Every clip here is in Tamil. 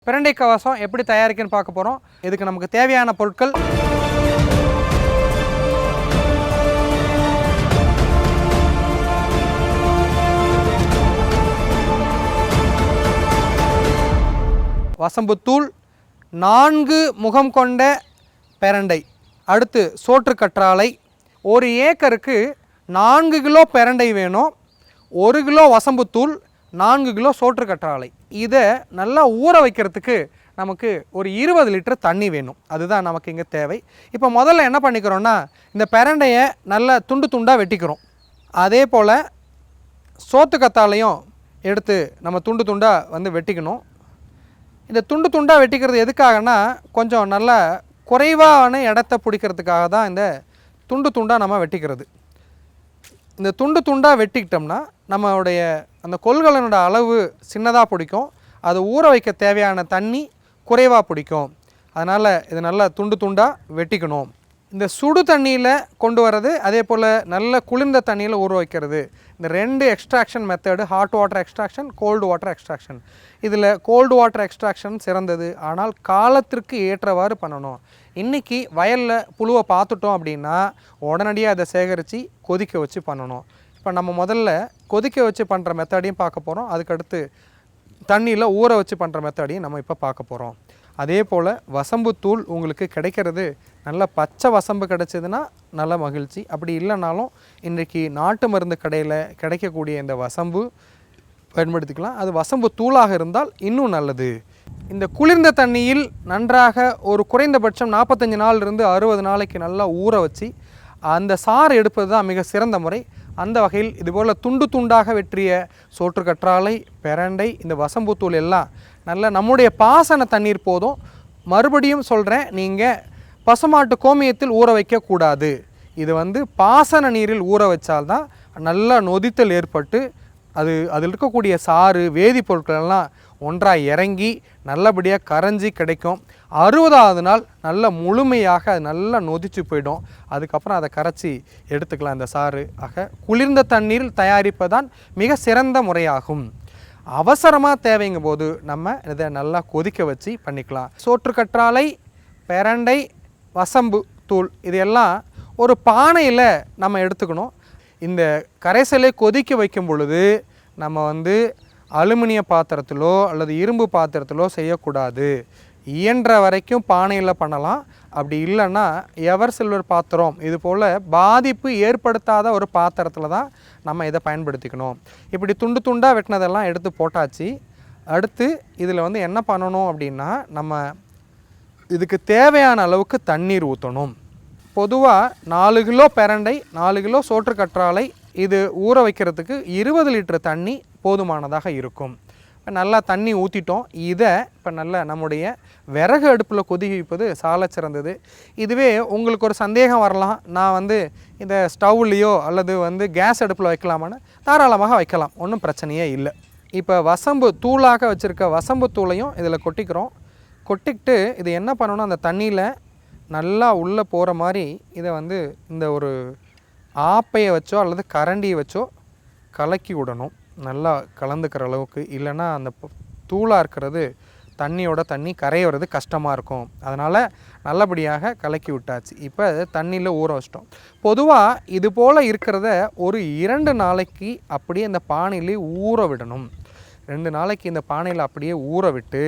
பிரண்டை கவசம் எப்படி தயாரிக்குன்னு பார்க்க போகிறோம். இதுக்கு நமக்கு தேவையான பொருட்கள் வசம்புத்தூள், 4 முகம் கொண்ட பிரண்டை, அடுத்து சோற்றுக்கற்றாழை. 1 ஏக்கருக்கு 4 கிலோ பிரண்டை வேணும், 1 கிலோ வசம்புத்தூள், 4 கிலோ சோற்றுக்கற்றாழை. இதை நல்லா ஊற வைக்கிறதுக்கு நமக்கு ஒரு 20 லிட்டர் தண்ணி வேணும். அதுதான் நமக்கு இங்கே தேவை. இப்போ முதல்ல என்ன பண்ணிக்கிறோன்னா, இந்த பிரண்டையை நல்லா துண்டு துண்டாக வெட்டிக்கிறோம். அதே போல் சோத்துக்கத்தாழையும் எடுத்து நம்ம துண்டு துண்டாக வெட்டிக்கணும். இந்த துண்டு துண்டாக வெட்டிக்கிறது எதுக்காகனா, கொஞ்சம் நல்லா குறைவான இடத்த பிடிக்கிறதுக்காக தான் இந்த துண்டு துண்டாக நம்ம வெட்டிக்கிறது. இந்த துண்டு துண்டாக வெட்டிக்கிட்டோம்னா நம்மளுடைய அந்த கொள்கலனோட அளவு சின்னதாக பிடிக்கும், அது ஊற வைக்க தேவையான தண்ணி குறைவாக பிடிக்கும். அதனால் இது நல்லா துண்டு துண்டாக வெட்டிக்கணும். இந்த சுடு தண்ணியில் கொண்டு வர்றது, அதே போல் நல்ல குளிர்ந்த தண்ணியில் ஊற வைக்கிறது, இந்த 2 extraction method, hot water extraction, cold water extraction. இதில் கோல்டு வாட்டர் எக்ஸ்ட்ராக்ஷன் சிறந்தது. ஆனால் காலத்திற்கு ஏற்றவாறு பண்ணணும். இன்றைக்கி வயலில் புழுவை பார்த்துட்டோம் அப்படின்னா உடனடியாக அதை சேகரித்து கொதிக்க வச்சு பண்ணணும். இப்போ நம்ம முதல்ல கொதிக்க வச்சு பண்ணுற மெத்தடையும் பார்க்க போகிறோம். அதுக்கடுத்து தண்ணியில் ஊற வச்சு பண்ணுற மெத்தடையும் நம்ம இப்போ பார்க்க போகிறோம். அதே போல் வசம்புத்தூள் உங்களுக்கு கிடைக்கிறது நல்ல பச்சை வசம்பு கிடைச்சதுன்னா நல்ல மகிழ்ச்சி. அப்படி இல்லைனாலும் இன்றைக்கி நாட்டு மருந்து கடையில் கிடைக்கக்கூடிய இந்த வசம்பு பயன்படுத்திக்கலாம். அது வசம்பு தூளாக இருந்தால் இன்னும் நல்லது. இந்த குளிர்ந்த தண்ணியில் நன்றாக ஒரு குறைந்தபட்சம் 45 நாளிலிருந்து 60 நாளைக்கு நல்லா ஊற வச்சு அந்த சாறு எடுப்பது தான் மிக சிறந்த முறை. அந்த வகையில் இதுபோல் துண்டு துண்டாக வெற்றிய சோற்றுக்கற்றாழை, பிரண்டை, இந்த வசம்புத்தூள் எல்லாம் நல்ல நம்முடைய பாசன தண்ணீர் போதும். மறுபடியும் சொல்கிறேன், நீங்கள் பசுமாட்டு கோமியத்தில் ஊற வைக்கக்கூடாது. இது பாசன நீரில் ஊற வச்சால்தான் நல்லா நொதித்தல் ஏற்பட்டு அதில் இருக்கக்கூடிய சாறு வேதிப்பொருட்கள் எல்லாம் ஒன்றாக இறங்கி நல்லபடியாக கரைஞ்சி கிடைக்கும். 60ஆவது நாள் நல்ல முழுமையாக அது நல்லா நொதிச்சு போயிடும். அதுக்கப்புறம் அதை கரைச்சி எடுத்துக்கலாம் இந்த சாறு. ஆக குளிர்ந்த தண்ணீரில் தயாரிப்பதான் மிக சிறந்த முறையாகும். அவசரமாக தேவைங்கும் போது நம்ம இதை நல்லா கொதிக்க வச்சு பண்ணிக்கலாம். சோற்றுக்கற்றாழை, பிரண்டை, வசம்பு தூள் இதையெல்லாம் ஒரு பானையில் நம்ம எடுத்துக்கணும். இந்த கரைசலை கொதிக்க வைக்கும் பொழுது நம்ம அலுமினிய பாத்திரத்திலோ அல்லது இரும்பு பாத்திரத்திலோ செய்யக்கூடாது. இயன்ற வரைக்கும் பானையில் பண்ணலாம். அப்படி இல்லைன்னா எவர் சில்வர் பாத்திரம், இது போல் பாதிப்பு ஏற்படுத்தாத ஒரு பாத்திரத்தில் தான் நம்ம இதை பயன்படுத்திக்கணும். இப்படி துண்டு துண்டாக வெட்டினதெல்லாம் எடுத்து போட்டாச்சு. அடுத்து இதில் என்ன பண்ணணும் அப்படின்னா, நம்ம இதுக்கு தேவையான அளவுக்கு தண்ணீர் ஊற்றணும். பொதுவாக 4 கிலோ பிரண்டை, 4 கிலோ சோற்றுக்கற்றாழை இது ஊற வைக்கிறதுக்கு 20 லிட்டர் தண்ணி போதுமானதாக இருக்கும். இப்போ நல்லா தண்ணி ஊற்றிட்டோம். இதை இப்போ நல்லா நம்முடைய விறகு அடுப்பில் கொதிக்க வைப்பது சால சிறந்தது. இதுவே உங்களுக்கு ஒரு சந்தேகம் வரலாம், நான் இந்த ஸ்டவ்லேயோ அல்லது கேஸ் அடுப்பில் வைக்கலாமான்னு. தாராளமாக வைக்கலாம், ஒன்றும் பிரச்சனையே இல்லை. இப்போ வசம்பு தூளாக வச்சுருக்க வசம்பு தூளையும் இதில் கொட்டிக்கிறோம். கொட்டிக்கிட்டு இது என்ன பண்ணணும், அந்த தண்ணியில் நல்லா உள்ளே போகிற மாதிரி இதை இந்த ஒரு ஆப்பையை வச்சோ அல்லது கரண்டியை வச்சோ கலக்கி விடணும். நல்லா கலந்துக்கிற அளவுக்கு. இல்லைன்னா அந்த தூளாக இருக்கிறது தண்ணியோட தண்ணி கரையிறது கஷ்டமாக இருக்கும். அதனால் நல்லபடியாக கலக்கி விட்டாச்சு. இப்போ தண்ணியில் ஊற வச்சிட்டோம். பொதுவாக இது போல் இருக்கிறத ஒரு 2 நாளைக்கு அப்படியே இந்த பானையிலே ஊற விடணும். 2 நாளைக்கு இந்த பானையில் அப்படியே ஊற விட்டு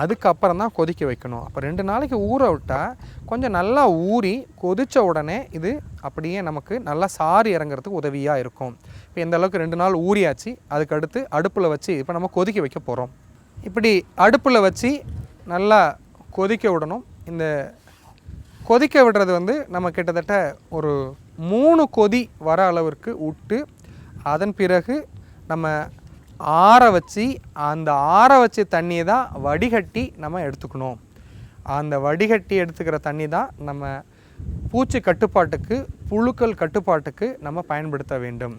அதுக்கப்புறம் தான் கொதிக்க வைக்கணும். அப்போ 2 நாளைக்கு ஊற விட்டால் கொஞ்சம் நல்லா ஊறி கொதித்த உடனே இது அப்படியே நமக்கு நல்லா சாறு இறங்குறதுக்கு உதவியாக இருக்கும். இப்போ எந்த அளவுக்கு 2 நாள் ஊறியாச்சு. அதுக்கடுத்து அடுப்பில் வச்சு இப்போ நம்ம கொதிக்க வைக்க போகிறோம். இப்படி அடுப்பில் வச்சு நல்லா கொதிக்க விடணும். இந்த கொதிக்க விடுறது நம்ம கிட்டத்தட்ட ஒரு 3 கொதி வர அளவிற்கு விட்டு அதன் பிறகு நம்ம ஆற வச்சு அந்த ஆற வச்ச தண்ணியை தான் வடிகட்டி நம்ம எடுத்துக்கணும். அந்த வடிகட்டி எடுத்துக்கிற தண்ணி தான் நம்ம பூச்சி கட்டுப்பாட்டுக்கு, புழுக்கள் கட்டுப்பாட்டுக்கு நம்ம பயன்படுத்த வேண்டும்.